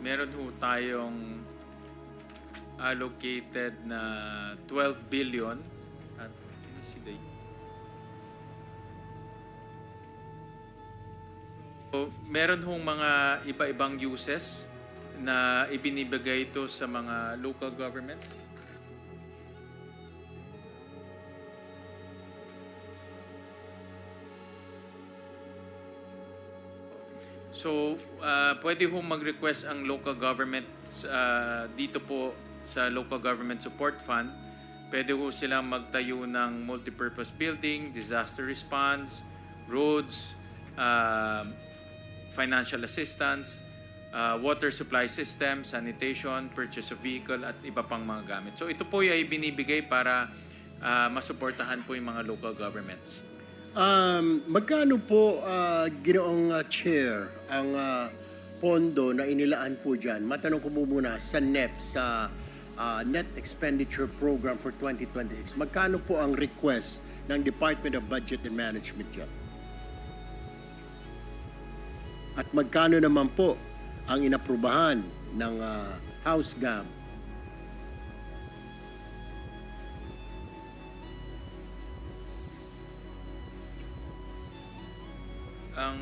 meron ho tayong allocated na 12 billion at so, meron hong mga iba-ibang uses na ibinibigay ito sa mga local government. So, pwede hong mag-request ang local government dito po sa Local Government Support Fund. Pwede ho silang magtayo ng multipurpose building, disaster response, roads, financial assistance, water supply system, sanitation, purchase of vehicle, at iba pang mga gamit. So ito po ay binibigay para masuportahan po yung mga local governments. Magkano po, Ginoong Chair, ang pondo na inilaan po dyan? Matanong ko muna sa NEP, sa Net Expenditure Program for 2026. Magkano po ang request ng Department of Budget and Management dyan? At magkano naman po ang inaprubahan ng House GAM? Ang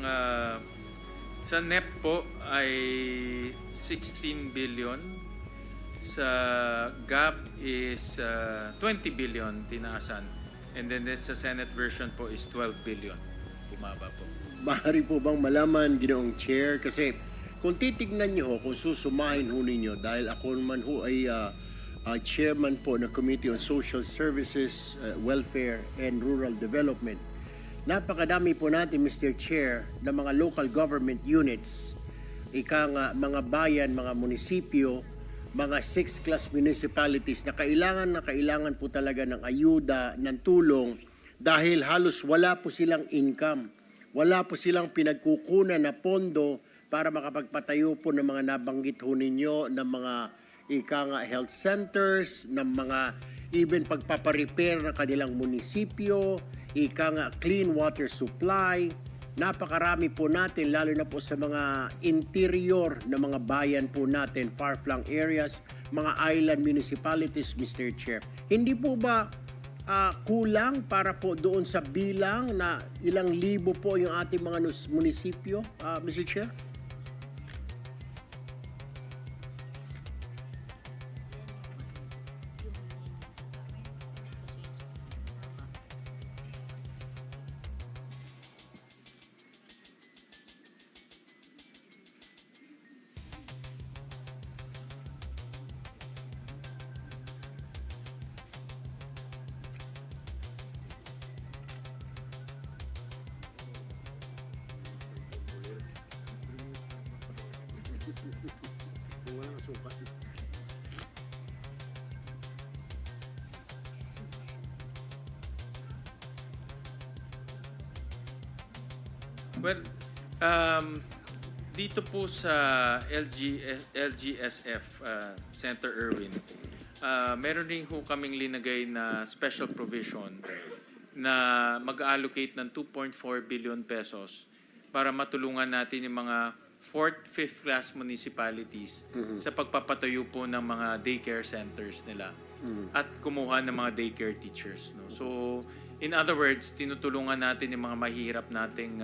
sa NEP po ay 16 billion. Sa GAB is 20 billion tinaasan. And then sa Senate version po is 12 billion. Bumaba po. Maaari po bang malaman, Ginoong Chair? Kasi kung titignan niyo ho, kung susumahin ho ninyo, dahil ako naman ho ay chairman po ng Committee on Social Services, Welfare, and Rural Development. Napakadami po natin, Mr. Chair, na mga local government units, mga bayan, mga munisipyo, mga 6th-class municipalities na kailangan po talaga ng ayuda, ng tulong, dahil halos wala po silang income. Wala po silang pinagkukunan na pondo para makapagpatayo po ng mga nabanggit ho ninyo, ng mga health centers, ng mga even pagpaparepair ng kanilang munisipyo, clean water supply. Napakarami po natin, lalo na po sa mga interior na mga bayan po natin, far-flung areas, mga island municipalities, Mr. Chair. Hindi po ba kulang para po doon sa bilang na ilang libo po yung ating mga munisipyo, Mr. Chair? Well, dito po sa LGSF Center Irwin, meron rin ho kaming linagay na special provision na mag-allocate ng 2.4 billion pesos para matulungan natin yung mga 4th, 5th class municipalities sa pagpapatayo po ng mga daycare centers nila at kumuha ng mga daycare teachers. No? So, in other words, tinutulungan natin yung mga mahihirap nating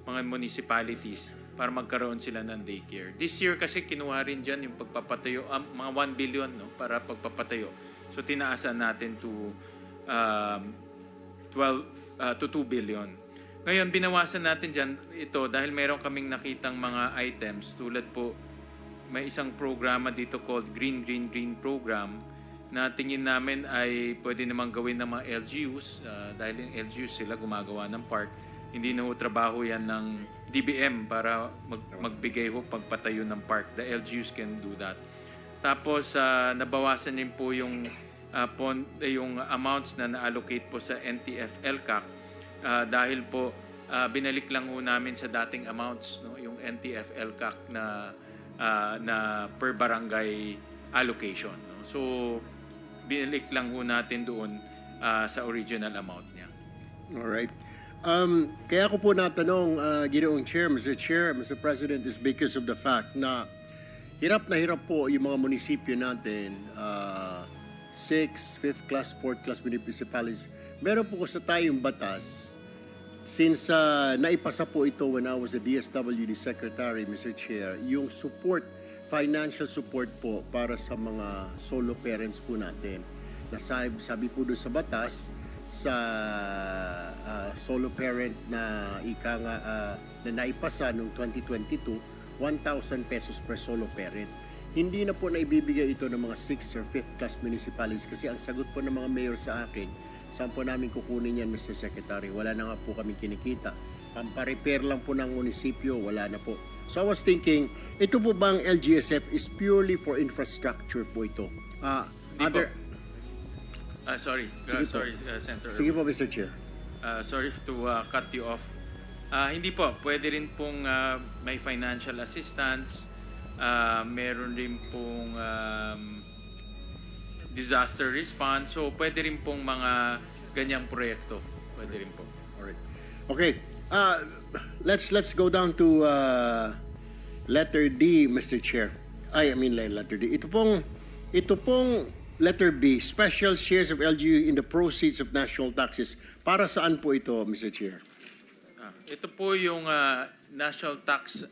mga municipalities para magkaroon sila ng daycare. This year kasi kinuha rin dyan yung pagpapatayo, mga 1 billion no, para pagpapatayo. So tinaasan natin to 2 billion. Ngayon, binawasan natin dyan ito dahil meron kaming nakitang mga items tulad po, may isang programa dito called Green Green Green Program na tingin namin ay pwede namang gawin ng mga LGUs dahil yung LGUs sila gumagawa ng park. Hindi na ho trabaho yan ng DBM para magbigay ho pagpatayo ng park. The LGUs can do that. Tapos nabawasan din po yung amounts na na-allocate po sa NTF-LCAC dahil po binalik lang ho namin sa dating amounts no, yung NTF-LCAC na per barangay allocation. No? So binalik lang ho natin doon sa original amount niya. Alright. Kaya ko po natanong, Ginoong Chair, Mr. Chair, Mr. President, is because of the fact na hirap na hirap po yung mga munisipyo natin, 6th, 5th class, 4th class municipalities. Meron po sa tayong batas, since naipasa po ito when I was a DSWD Secretary, Mr. Chair, yung support, financial support po para sa mga solo parents po natin. Sabi po doon sa batas, sa solo parent na na naipasa noong 2022, 1,000 pesos per solo parent. Hindi na po naibibigay ito ng mga 6th or 5th class municipalities kasi ang sagot po ng mga mayor sa akin, saan po namin kukunin yan, Mr. Secretary? Wala na nga po kami kinikita. Pamparepair lang po ng munisipyo, wala na po. So I was thinking, ito po bang LGSF is purely for infrastructure po ito? Di po. Sorry, Senator Sige Irwin. po, Mr. Chair. Sorry to cut you off. Hindi po, pwede rin pong may financial assistance, meron rin pong disaster response, so pwede rin pong mga ganyang proyekto. Pwede rin po. Alright. Okay. Let's go down to letter D, Mr. Chair. I mean letter D. Ito pong letter B, special shares of LGU in the proceeds of national taxes. Para saan po ito, Mr. Chair? Ito po yung national tax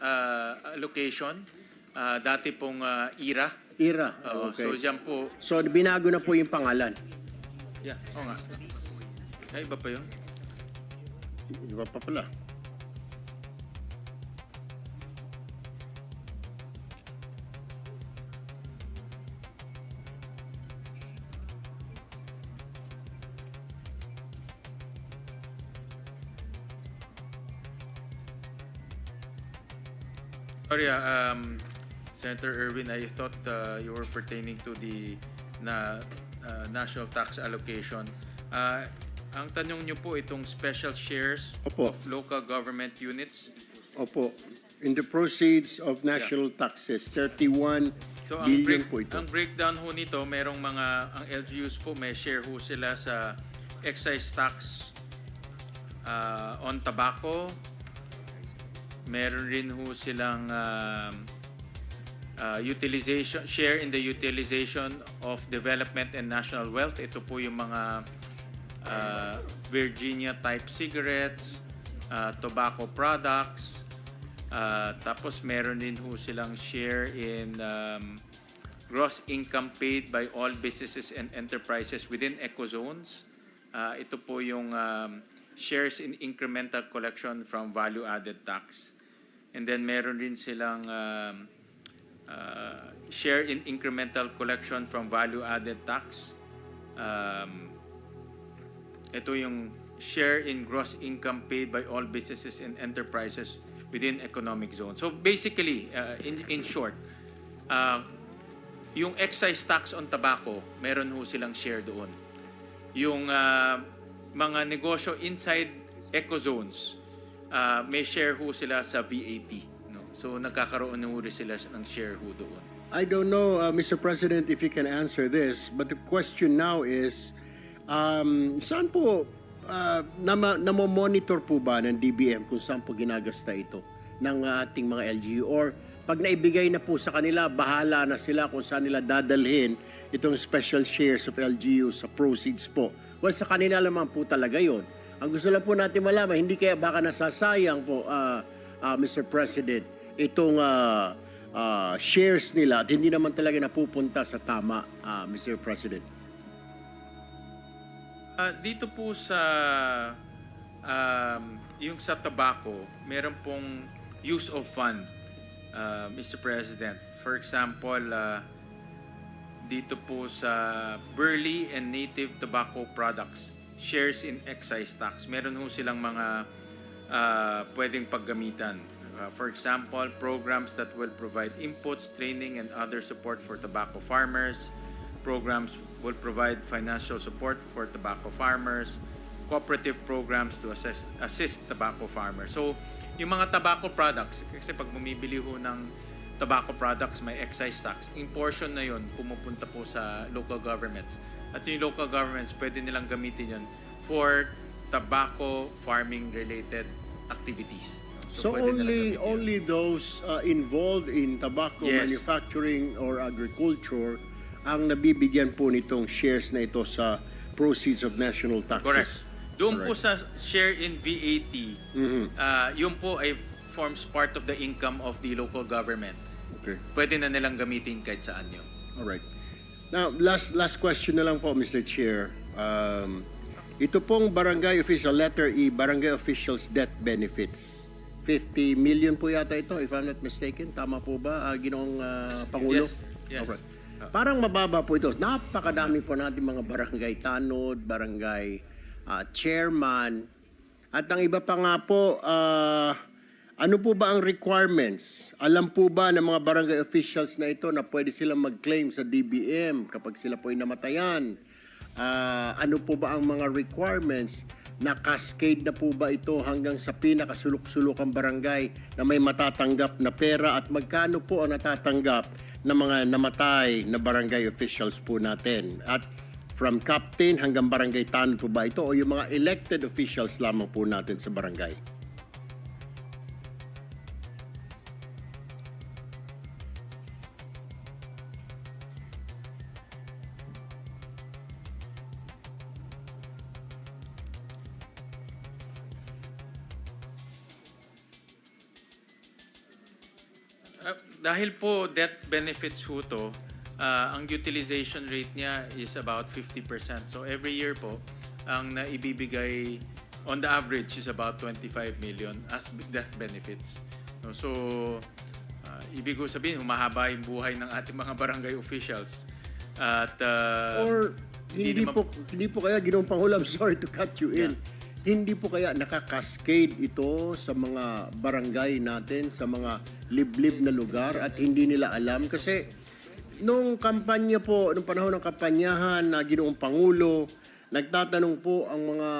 allocation. Dati pong IRA. IRA. Okay. So dyan po. So binago na po yung pangalan. Yeah, oo nga. Ay, iba pa yun? Iba pa pala. Sorry, Senator Irwin, I thought you were pertaining to the national tax allocation. Ang tanong niyo po itong special shares Opo. of local government units. Opo. In the proceeds of national taxes, 31 So billion po ito. ang breakdown ho nito, merong ang LGUs po, may share ho sila sa excise tax on tobacco. Meron rin ho silang share in the utilization of development and national wealth. Ito po yung mga Virginia type cigarettes, tobacco products. Tapos meron din ho silang share in gross income paid by all businesses and enterprises within ecozones. Ito po yung shares in incremental collection from value-added tax. And then meron din silang share in incremental collection from value-added tax. Ito yung share in gross income paid by all businesses and enterprises within economic zone. So basically, in short, yung excise tax on tobacco, meron ho silang share doon. Yung mga negosyo inside ecozones, may share ho sila sa VAT. No? So nagkakaroon ho rin sila ng share ho doon. I don't know, Mr. President, if you can answer this, but the question now is, saan po, namomonitor po ba ng DBM kung saan po ginagasta ito ng ating mga LGU? Or pag naibigay na po sa kanila, bahala na sila kung saan nila dadalhin itong special shares of LGU sa proceeds po. Well, sa kanila naman po talaga yon. Ang gusto lang po natin malaman, hindi kaya baka nasasayang po, Mr. President, itong shares nila at hindi naman talaga napupunta sa tama, Mr. President. Dito po sa yung sa tobacco, meron pong use of fund, Mr. President. For example, dito po sa burley and native tobacco products, shares in excise tax. Meron ho silang mga pwedeng paggamitan. For example, programs that will provide inputs, training, and other support for tobacco farmers. Programs will provide financial support for tobacco farmers. Cooperative programs to assist tobacco farmers. So, yung mga tobacco products, kasi pag bumibili ho ng tobacco products, may excise tax. Yung portion na yun, pumupunta po sa local governments. At yung local governments, pwede nilang gamitin yun for tobacco farming related activities. So pwede na lang gamitin yun. only those involved in tobacco Yes. manufacturing or agriculture ang nabibigyan po nitong shares na ito sa proceeds of national taxes. Correct. Doon po Correct. sa share in VAT, yun po ay forms part of the income of the local government. Okay. Pwede na nilang gamitin kahit saan yun. All right. Now, last question na lang po, Mr. Chair. Ito pong barangay official, letter E, barangay officials death benefits. 50 million po yata ito, if I'm not mistaken. Tama po ba, Ginoong Pangulo? Yes. Alright. Parang mababa po ito. Napakadami po natin mga barangay tanod, barangay chairman. At ang iba pa nga po, ano po ba ang requirements? Alam po ba ng mga barangay officials na ito na pwede silang mag-claim sa DBM kapag sila po ay namatayan? Ano po ba ang mga requirements? Na cascade na po ba ito hanggang sa pinakasulok-sulokang barangay na may matatanggap na pera at magkano po ang natatanggap ng mga namatay na barangay officials po natin? At from captain hanggang barangay tanod po ba ito o yung mga elected officials lamang po natin sa barangay? Dahil po death benefits ho to, ang utilization rate niya is about 50%. So every year po, ang naibibigay on the average is about 25 million as death benefits. No, so ibig ko sabihin, humahaba yung buhay ng ating mga barangay officials. At Or hindi po kaya, Ginoong Pangulo, I'm sorry to cut you in. Hindi po kaya nakakascade ito sa mga barangay natin, sa mga liblib na lugar at hindi nila alam? Kasi nung kampanya po, nung panahon ng kampanyahan na Ginoong Pangulo, nagtatanong po ang mga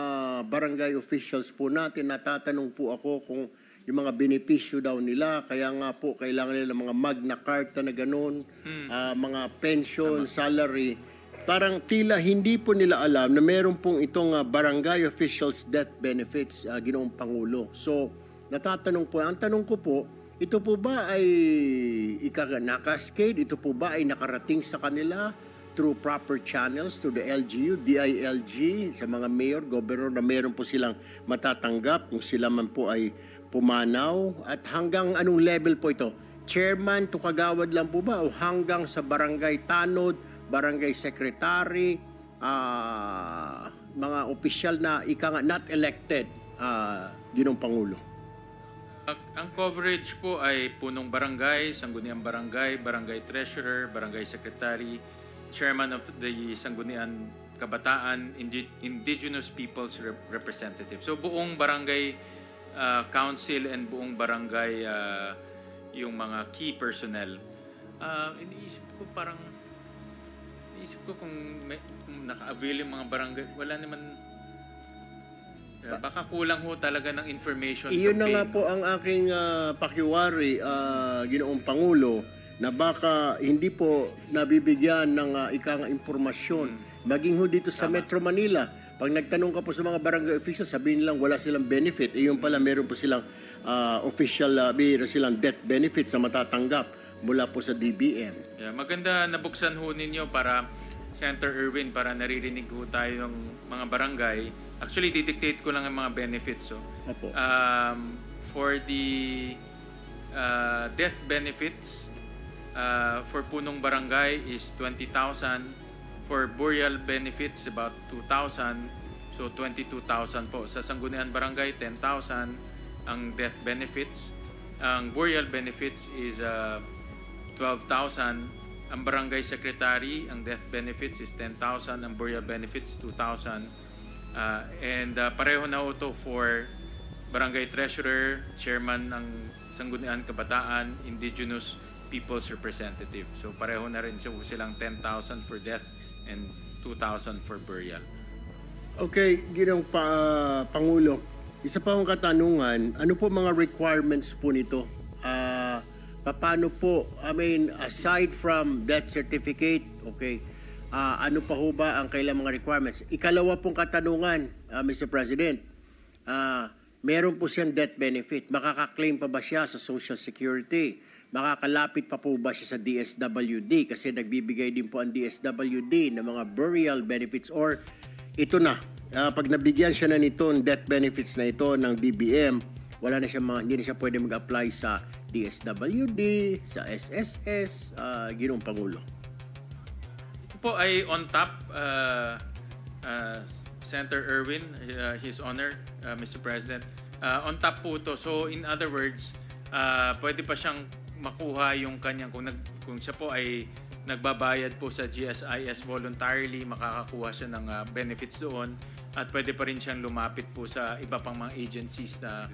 barangay officials po natin, natatanong po ako kung yung mga benepisyo daw nila, kaya nga po kailangan nila ng mga Magna Carta na gano'n, mga pension, salary. Parang tila hindi po nila alam na meron pong itong barangay officials death benefits, Ginoong Pangulo. So, natatanong po, ang tanong ko po, ito po ba ay nakascade? Ito po ba ay nakarating sa kanila through proper channels to the LGU, DILG, sa mga mayor, governor na meron po silang matatanggap kung sila man po ay pumanaw? At hanggang anong level po ito? Chairman to kagawad lang po ba o hanggang sa barangay tanod, barangay secretary, mga opisyal na not elected, Ginoong Pangulo? ang coverage po ay punong barangay, sangguniang barangay, barangay treasurer, barangay secretary, chairman of the Sangguniang Kabataan, Indigenous Peoples Representative. So buong barangay council and buong barangay yung mga key personnel. Iniisip ko kung naka-avail yung mga barangay, wala naman. Baka kulang ho talaga ng information. Iyon na from nga PAIN. po ang aking pakiwari, Ginoong Pangulo, na baka hindi po nabibigyan ng impormasyon. Maging ho dito sa Metro Manila, pag nagtanong ka po sa mga barangay officials, sabihin nilang wala silang benefit. Yung pala meron po silang meron silang death benefits na matatanggap mula po sa DBM. Yeah, maganda nabuksan ho ninyo para Senator Erwin, para naririnig ho tayo ng mga barangay. Actually, didictate ko lang ang mga benefits. So, Opo. for the death benefits, for punong barangay is 20,000. For burial benefits, about 2,000. So, 22,000 po. Sa Sangguniang Barangay, 10,000 ang death benefits. Ang burial benefits is 12,000. Ang barangay secretary, ang death benefits is 10,000. Ang burial benefits, 2,000. And pareho na ito for barangay treasurer, chairman ng Sangguniang Kabataan, Indigenous Peoples Representative. So pareho na rin silang 10,000 for death and 2,000 for burial. Okay, Ginoong Pangulo, isa pa akong katanungan, ano po mga requirements po nito? Paano po, aside from death certificate, okay, ano pa ho ba ang kailang mga requirements? Ikalawa pong katanungan, Mr. President, meron po siyang death benefit. Makaka-claim pa ba siya sa Social Security? Makakalapit pa po ba siya sa DSWD? Kasi nagbibigay din po ang DSWD ng mga burial benefits, or ito na, pag nabigyan siya na nito, death benefits na ito ng DBM, wala na siya hindi na siya pwede mag-apply sa DSWD, sa SSS, Ginoong Pangulo. Ito po ay on top, Senator Erwin, His Honor, Mr. President. On top po ito. So in other words, pwede pa siyang makuha yung kanyang, kung siya po ay nagbabayad po sa GSIS voluntarily, makakakuha siya ng benefits doon, at pwede pa rin siyang lumapit po sa iba pang mga agencies na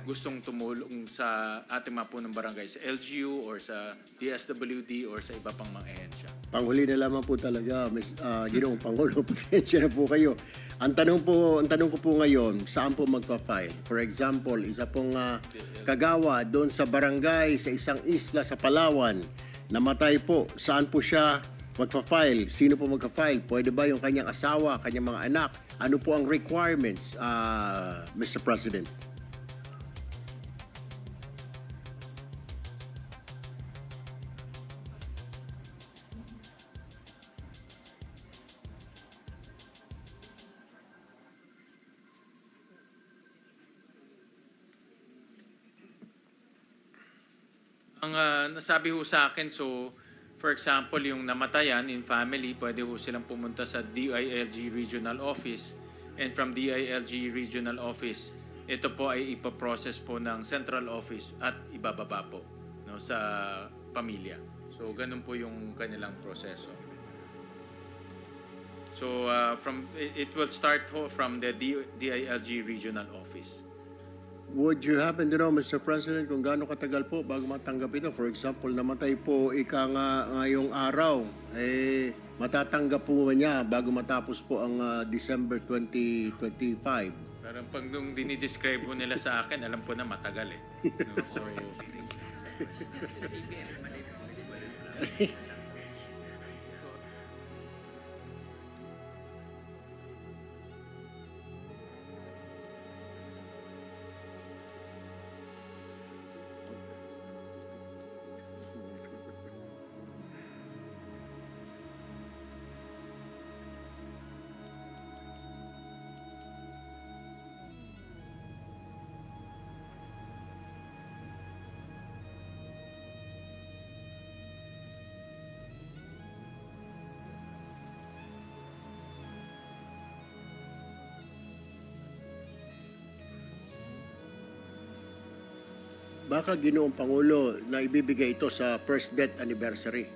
gustong tumulong sa ating mga punong barangay, sa LGU or sa DSWD or sa iba pang mga ehensya. Panghuli na lamang po talaga, Ginoong Pangulo, pasensya na po kayo. Ang tanong ko po ngayon, saan po magpa-file? For example, isa pong kagawa doon sa barangay sa isang isla sa Palawan, namatay po, saan po siya magpa-file? Sino po magpa-file? Pwede ba yung kanyang asawa, kanyang mga anak? Ano po ang requirements, Mr. President? Ang nasabi ho sa akin, so for example, yung namatayan in family, pwede ho silang pumunta sa DILG Regional Office, and from DILG Regional Office, ito po ay ipaprocess po ng Central Office at ibababa po, no, sa pamilya. So ganun po yung kanilang proseso. So it will start ho from the DILG Regional Office. Would you happen to know, Mr. President, kung gaano katagal po bago matanggap ito? For example, namatay po ngayong araw, matatanggap po niya bago matapos po ang December 2025? Parang pag nung dinidescribe po nila sa akin, alam ko na matagal eh. No? So, Baka Ginoong Pangulo na ibibigay ito sa first death anniversary.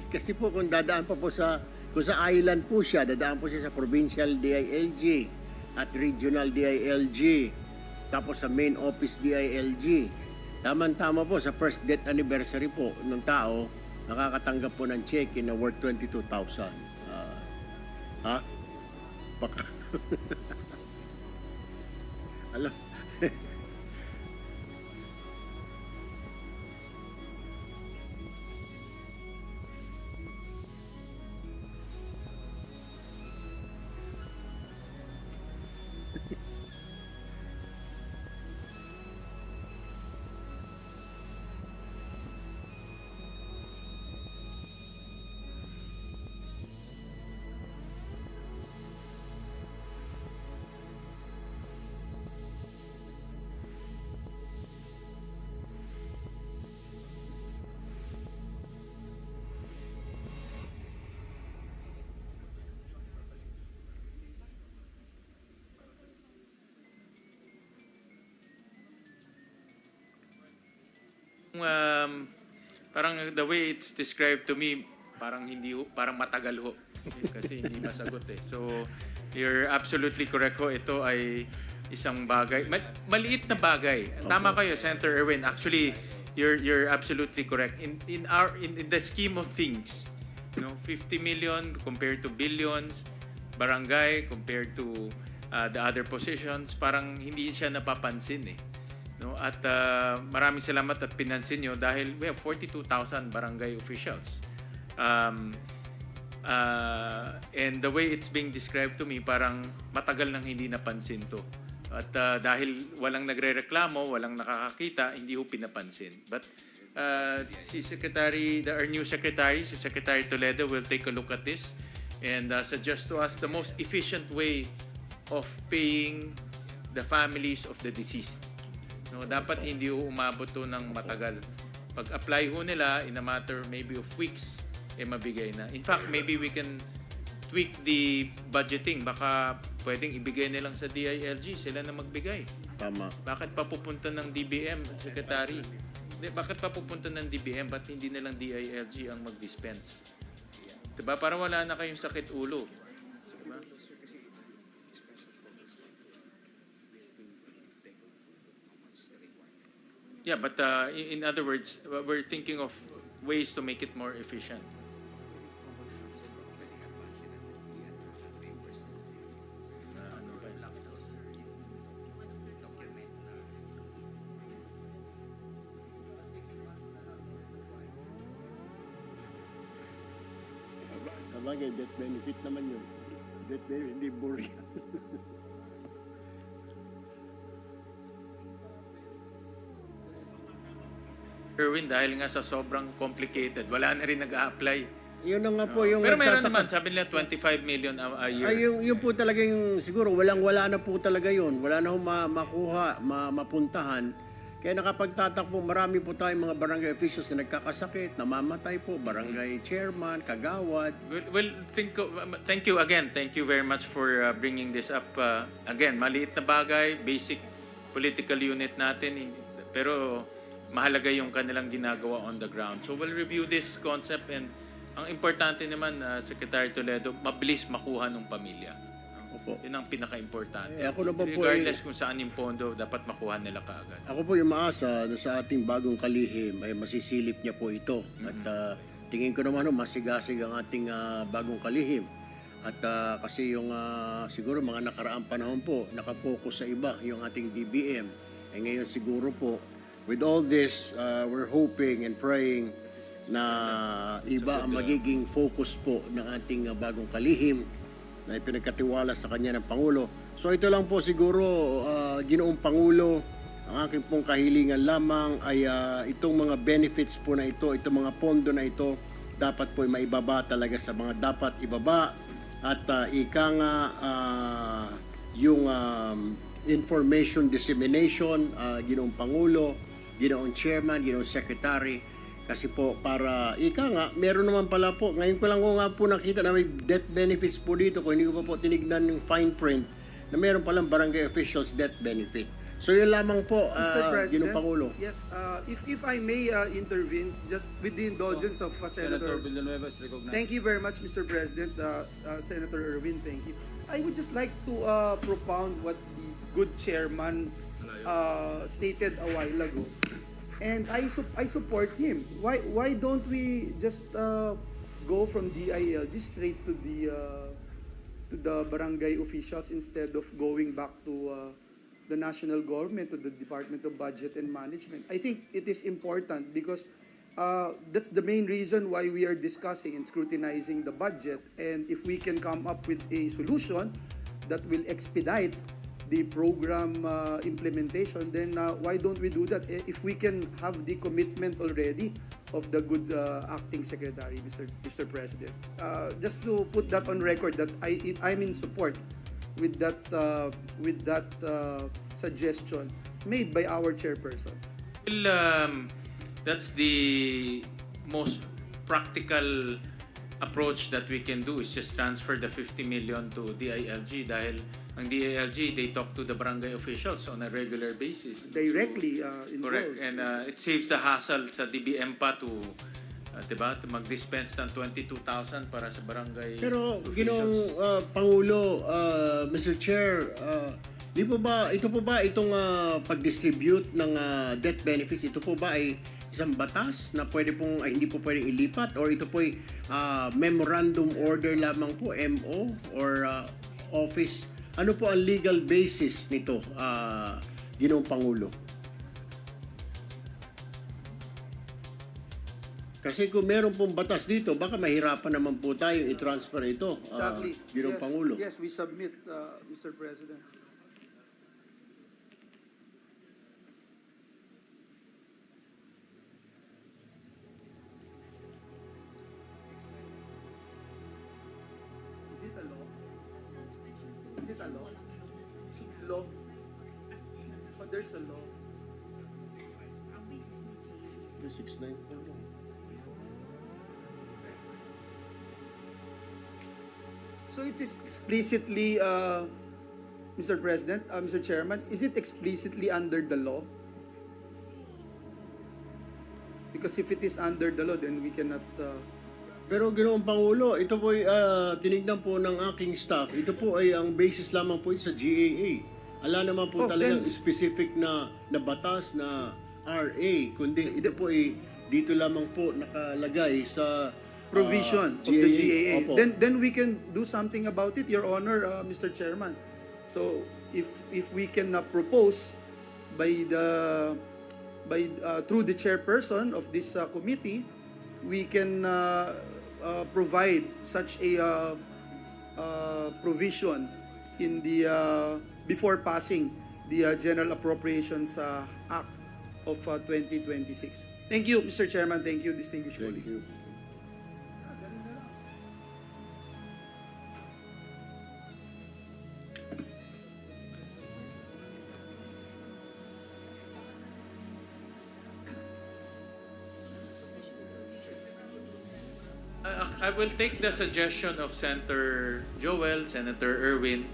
Kasi po kung dadaan pa po kung sa island po siya, dadaan po siya sa provincial DILG at regional DILG, tapos sa main office DILG. Tama-tama po sa first death anniversary po ng tao, nakakatanggap po ng check na worth 22,000. Baka. Alam. parang the way it's described to me, parang parang matagal ho. Kasi hindi masagot eh. So, you're absolutely correct ho. Ito ay isang bagay. Maliit na bagay. Tama kayo, Senator Erwin. Actually, you're absolutely correct. In the scheme of things, 50 million compared to billions, barangay compared to the other positions, parang hindi siya napapansin eh. At maraming salamat at pinansin nyo dahil we have 42,000 barangay officials. And the way it's being described to me, parang matagal nang hindi napansin to. At dahil walang nagre-reklamo, walang nakakakita, hindi ho pinapansin. But si Secretary, our new Secretary, si Secretary Toledo will take a look at this and suggest to us the most efficient way of paying the families of the deceased. No, dapat hindi ho umabot to ng matagal. Pag-apply ho nila in a matter maybe of weeks, mabigay na. In fact, maybe we can tweak the budgeting. Baka pwedeng ibigay nilang sa DILG, sila na magbigay. Tama. Bakit pa pupunta ng DBM, Secretary? Bakit pa pupunta ng DBM? Ba't hindi nilang DILG ang mag-dispense? Diba? Para wala na kayong sakit ulo. Diba? Yeah, but in other words, we're thinking of ways to make it more efficient. Sabagay, death benefit naman yun. Death benefit, hindi burial. Erwin, dahil nga sa sobrang complicated, wala na rin nag-a-apply. Yun na nga po yung... Pero meron nagtataka. naman, sabi nila 25 million a year. Ay, yung po talaga yung, siguro, wala na po talaga yun. Wala na ho makuha, mapuntahan. Kaya nakapagtatakbo, marami po tayong mga barangay officials na nagkakasakit, namamatay po, barangay chairman, kagawad. Well, thank you again. Thank you very much for bringing this up. Again, maliit na bagay, basic political unit natin. Pero mahalaga yung kanilang ginagawa on the ground. So we'll review this concept and ang importante naman, Secretary Toledo, mabilis makuha ng pamilya. Opo. Yun ang pinaka-importante. Ako naman po Regardless kung saan yung pondo, dapat makuha nila kaagad. Ako po yung maasa na sa ating bagong kalihim ay masisilip niya po ito. At tingin ko naman masigasig ang ating bagong kalihim. At kasi yung siguro mga nakaraang panahon po, nakapokus sa iba yung ating DBM. Ngayon siguro po, with all this, we're hoping and praying na iba ang magiging focus po ng ating bagong kalihim na ipinagkatiwala sa kanya ng Pangulo. So ito lang po siguro, Ginoong Pangulo, ang aking pong kahilingan lamang ay itong mga benefits po na ito, itong mga pondo na ito, dapat po maibaba talaga sa mga dapat ibaba at ika nga yung information dissemination, Ginoong Pangulo, Ginoong Chairman, Ginoong Secretary, kasi po para, ika nga, meron naman pala po, ngayon ko lang ko nga po nakita na may death benefits po dito, kung hindi ko pa po tinignan yung fine print, na meron palang barangay officials death benefit. So yun lamang po, Mr. President, Ginoong Pangulo. yes, if I may intervene, just with the indulgence of Senator Villanueva is recognized. Thank you very much, Mr. President. Senator Erwin, thank you. I would just like to propound what the good chairman stated a while ago. And I support him. Why don't we just go from DILG straight to the barangay officials instead of going back to the national government, to the Department of Budget and Management? I think it is important because that's the main reason why we are discussing and scrutinizing the budget. And if we can come up with a solution that will expedite the program implementation, then why don't we do that? If we can have the commitment already of the good acting secretary, Mr. President. Just to put that on record that I'm in support with that suggestion made by our chairperson. Well, that's the most practical approach that we can do is just transfer the 50 million to DILG dahil ang DILG, they talk to the barangay officials on a regular basis. Directly involved. Correct. And it saves the hassle sa DBM pa to, diba, to mag-dispense ng 22,000 para sa barangay Pero officials. Ginoong Pangulo, Mr. Chair, di po ba, ito po ba itong pag-distribute ng death benefits, ito po ba ay isang batas na pwede pong, ay hindi po pwedeng ilipat, or ito po ay memorandum order lamang po, MO, or office? Ano po ang legal basis nito, Ginoong Pangulo? Kasi kung meron pong batas dito, baka mahirapan naman po tayo i-transfer ito, Exactly. Ginoong Pangulo. Yes, we submit, Mr. President. Is it a law? Is it a law? Law? Oh, there's a law. 369 po. So it is explicitly, Mr. President, Mr. Chairman, is it explicitly under the law? Because if it is under the law, then we cannot. Pero Ginoong Pangulo, ito po ay tinignan po ng aking staff. Ito po ay ang basis lamang po sa GAA. Ala naman po Oh, talagang then- specific na batas na RA, kundi ito po ay dito lamang po nakalagay sa Provision of the GAA. Opo. Then we can do something about it, Your Honor, Mr. Chairman. So if we can propose through the chairperson of this committee, we can provide such a provision in the before passing the General Appropriations Act of 2026. Thank you, Mr. Chairman. Thank you, distinguished Thank colleague. you. I will take the suggestion of Senator Joel, Senator Erwin,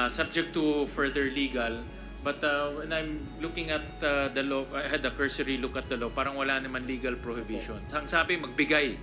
subject to further legal. But when I'm looking at the law, I had a cursory look at the law, parang wala naman legal prohibition. Ang sabi, magbigay